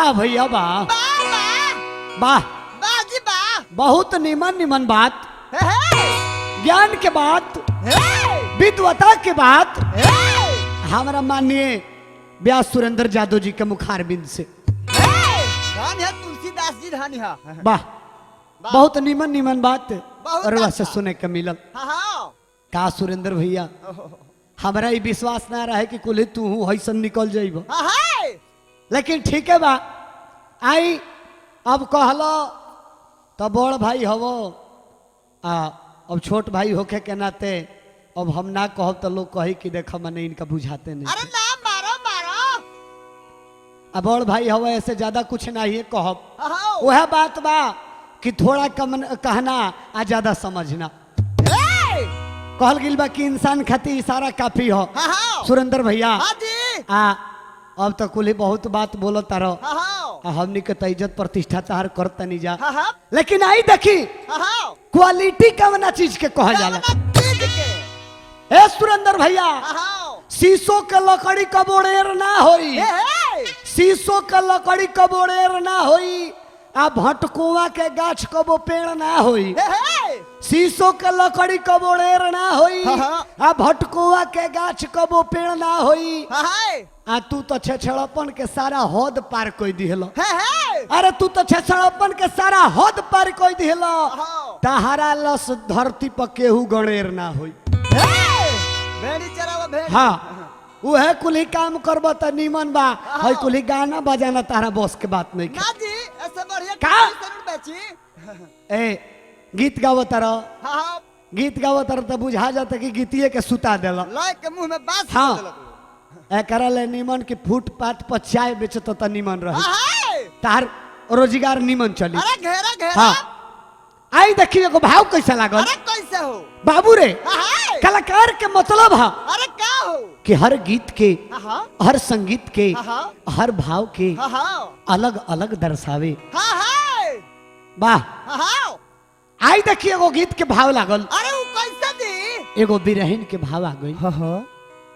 वाह भैया वाह वाह जी वाह। बहुत निमन निमन बात, ज्ञान के बात, हे विद्वता के बात हे हमारा माननीय व्यास सुरेंद्र यादव जी के मुखारबिंद से। धन है तुलसीदास जी, धन है। वाह बहुत निमन निमन बात बहुत और से अच्छा। सुने के मिलल। हाँ का सुरेंद्र भैया हमारा ये विश्वास ना रहे कि कुल तू हैसन निकल जाइब, हाँ लेकिन ठीक है बा आई अब कहलो तो बड़ भाई हवो अब छोट भाई होके के नाते अब हम ना कहब तो लोग कही कि देखा मने इनका बुझाते नहीं। अरे ना मारो मारो। अब बड़ भाई हवो ऐसे ज्यादा कुछ नहीं कहब, हाँ वह बात बा कि थोड़ा कम कहना आ ज्यादा समझना। कहल गिल बा कि इंसान खातिर इशारा काफी हो। हाँ सुरेंद्र भैया हाँ जी अब तो कुल बहुत बात बोलो तारो, हाँ हमनी के तो इज्जत प्रतिष्ठा तार करता नहीं जा, हाँ लेकिन आई देखी हाँ क्वालिटी कवना चीज के कहा जाला। ए सुरेंद्र भैया शीशो के लकड़ी कबोड़ेर ना होई, शीशो के लकड़ी कबोड़ेर ना होई, आ भटकुआ के गाछ कबो पेड़ ना होई। शीशो के लकड़ी कबोड़ेर ना होई, आ भटकुआ के गाछ कबो पेड़ ना होई। आ तू तो छेछड़पन के सारा हद पार कोई दिहलो। अरे तू तो छेछड़पन के सारा हद पार कोई दिहलो, तहारा लस धरती पर केहू गणेर ना होई। हाँ वह कुली काम करब त नीमन बा, है कुली गाना बजाना तारा बस के बात नहीं ना जी, ऐसे बढ़िया का? बेची। ए गीत गावो तारा, हाँ गीत गावो तारा तो बुझा जाता कि गीतिए के सुता देला। लय के मुंह में बांस हाँ। देलक। एकरा ले नीमन की फुटपाथ पर चाय बेचत त नीमन रही, हाँ, तार रोजगार नीमन चली। अरे घेरा घेरा। हाँ आई देखी एगो भाव कैसा लागल। अरे कैसे हो? बाबू रे हाँ, कलाकार के मतलब है अरे क्या हो? कि हर गीत के हाँ हर संगीत के हाँ हर भाव के हाँ अलग अलग दर्शावे। हाँ वाह हाँ। आई देखिए एगो गीत के भाव लागल, अरे वो कैसे दी? एगो बिरहिन के भाव आ गई। हाँ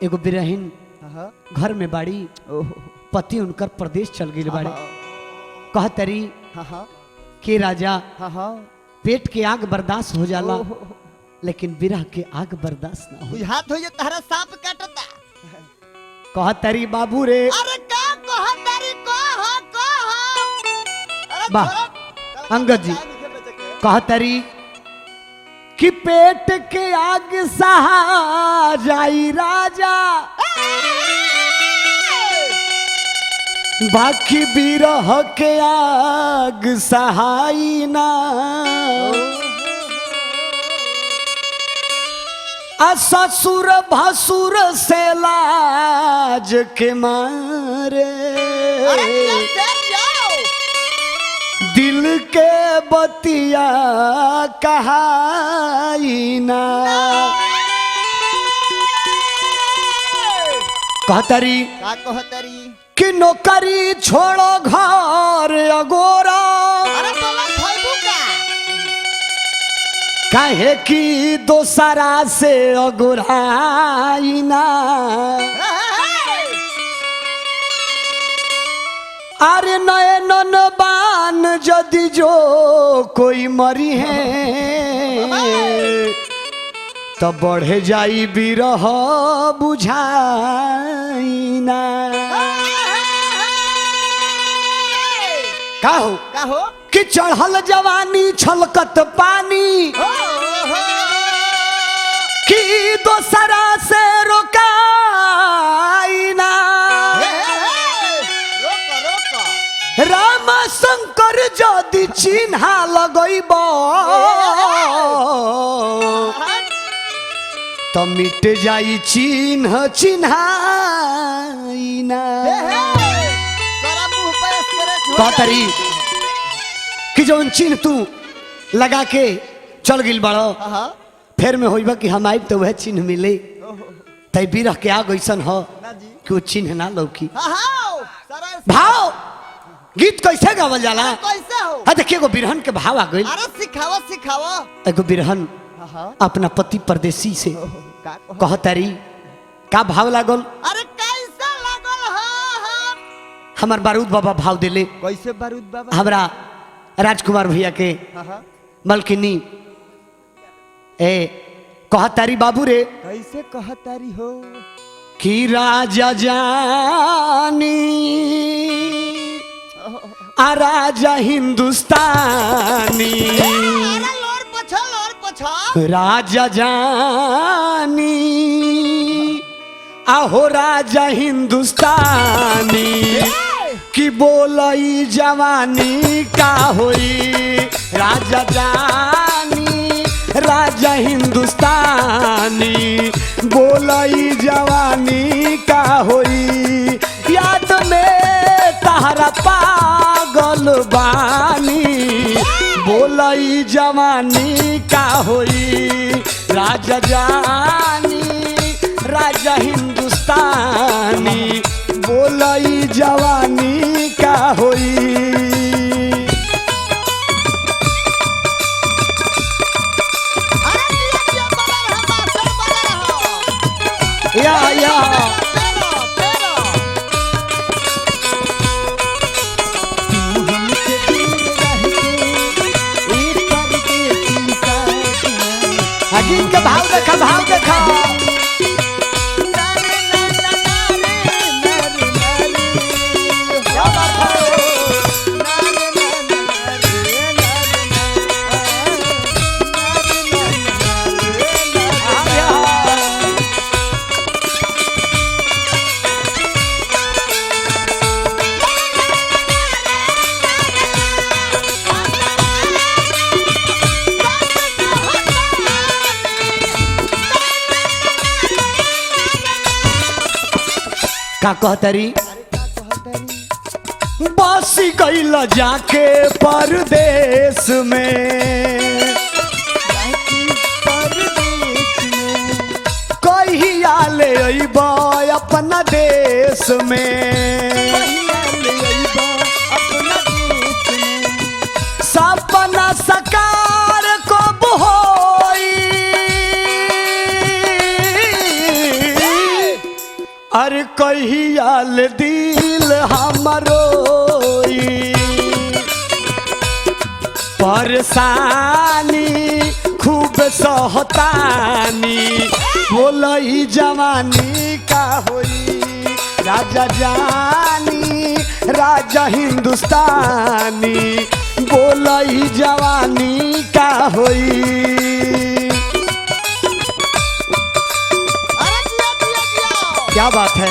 एगो बिरहिन हाँ घर में बाड़ी, पति उनकर प्रदेश चल गई बाड़ी। कहतरी हाँ के राजा हाँ पेट के आग बर्दाश्त हो जाला, लेकिन बिरह के आग बर्दाश्त ना हो। हाथ हो ये तारा सांप काटता। कहतरी बाबू रे अरे का कहा तारी कहा अरे वाह, थोड़ा- अंगद जी। चाय मीठे बेचे के। कहतरी कि पेट के आग सहा जाई राजा, बाकी बिरह के आग सहाई ना। आ ससुर भसुर से लाज के मारे, अरे कैसे जाओ? दिल के बतिया कहाई ना। कहतरी का कहतरी? कि नौकरी छोड़ो घर अगोरा, अरे बोला फाइबू का? काहे कि दोसरा से अगोराई ना। अरे नए नन बान यदि जो कोई मरी है, तो बढ़े जाई बिरह बुझाई ना। का हो का हो? कि चढ़ल जवानी छलकत पानी, कि दोसरा से रोकाई ना। रोका रोका। राम शंकर यदि चिन्हा लगैब, तो मिट जाई चिन्ह चिन्हाई ना। सारा मुंह पे स्क्रैच हो कहतरी कि जौन चिन्ह तू लगा के चल गिल बड़ो, हाँ फेर में होइबा कि हम आइब तो वह चिन्ह मिले, तै बिरह के आग ऐसन हो ना जी। कि वो चिन्ह ना लौकी। हाँ सारा भाव गीत कैसे गावल जाला। कैसे हो? हाँ देखिए एगो बिरहन के भाव आ गई। अरे सिखावा सिखावा। एगो बिरहन अपना पति परदेसी से का कहतरी का भाव लागल। अरे कैसा लागल? हाँ हाँ हमार बारूद बाबा भाव दिले कैसे बारूद बाबा हमरा राजकुमार भैया के हाँ मलकिनी ए कहतारी बाबू रे कैसे कहतारी हो कि राजा जानी आ राजा हिंदुस्तानी राजा जानी आहो राजा हिंदुस्तानी कि बोलई जवानी का होई राजा जानी राजा हिंदुस्तानी बोलई जवानी का होई याद में तहरा पागल बानी बोलई जवानी का होई राजा जानी राजा हिंदुस्तानी बोलई जवानी का होई या अगिन के भाव देखा का कहतरी बसी गईल जाके परदेश में कहिया ले अइबा अपना देश में सपना सकार कब होई अरे कहियाल दिल हमरो परेशानी खूब सहतानी बोलई जवानी का होई राजा जानी राजा हिंदुस्तानी बोलई जवानी का होई क्या बात है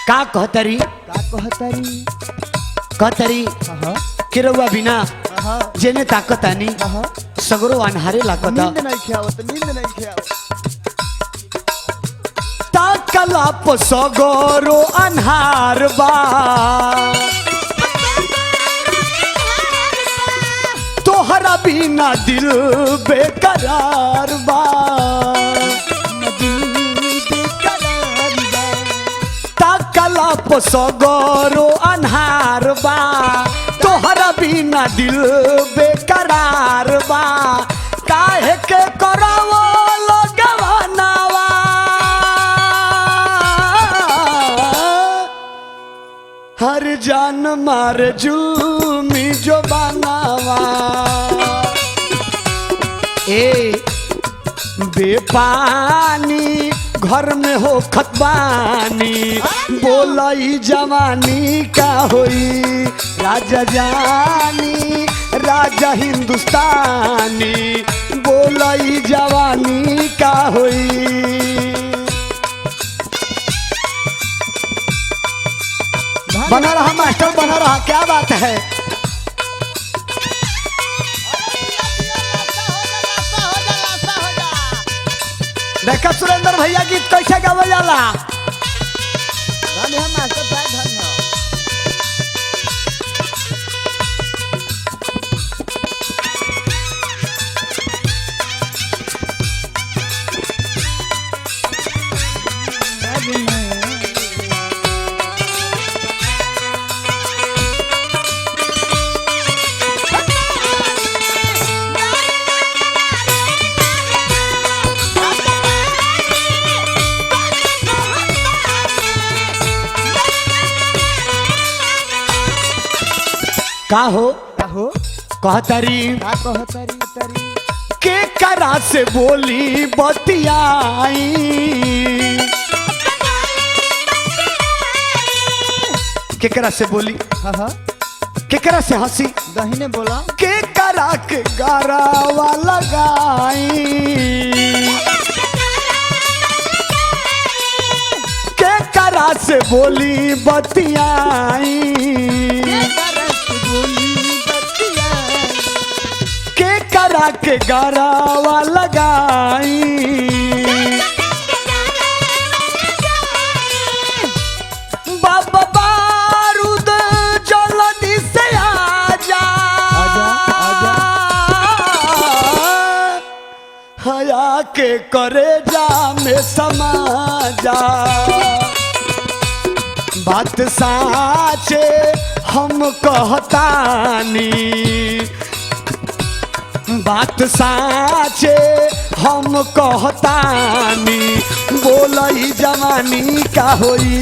का कहतरी किरवा बिना जेने ताकतानी सगरो अनहारे लागता ताकला प सगरो अनहार बा तोहरा बिना दिल बेकरार बा सगरो अन्हार बा तोहरा बिना दिल बेकरार बा काहे के करावो लगवानावा हर जान मार जुल्मी जो बनावा ए बेपानी घर में हो खतबानी बोलई जवानी का होई राजा जानी राजा हिंदुस्तानी बोलई जवानी का होई बना रहा मास्टर, बना रहा, क्या बात है। देखा सुरेंद्र भैया गीत कैसे गावल जाला। का हो कहतरी के करा से बोली बतियाई, केकरा से बोली, केकरा से हंसी, दहीने बोला के करा के गारावा लगाई, के करा से बोली बतियाई, के करा के गारावा लगाई। बाबा बारूद जल्दी से आजा, हया के करे जा में समा जा, बात साचे हम कहतानी, बात साचे हम कहतानी, बोलई जवानी का होई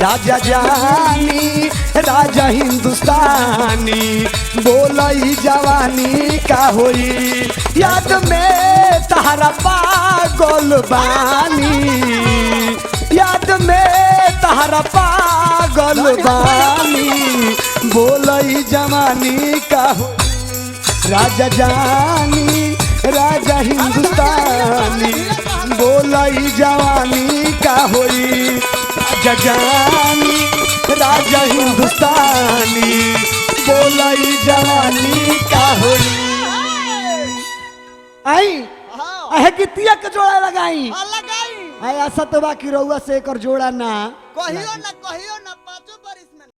राजा जानी राजा हिंदुस्तानी, बोलई जवानी का होई याद में तहरा पागल बानी, याद में तहरा पागल बानी, बोलई जवानी का होई राजा जानी राजा हिंदुस्तानी, बोलई जवानी का होई राजा जानी राजा हिंदुस्तानी, बोलई जवानी का होई। आई अहे गीतिया के जोड़ा लगाई, लगाई ऐसा तो बाकी रहुआ से एक जोड़ा ना कहियो ना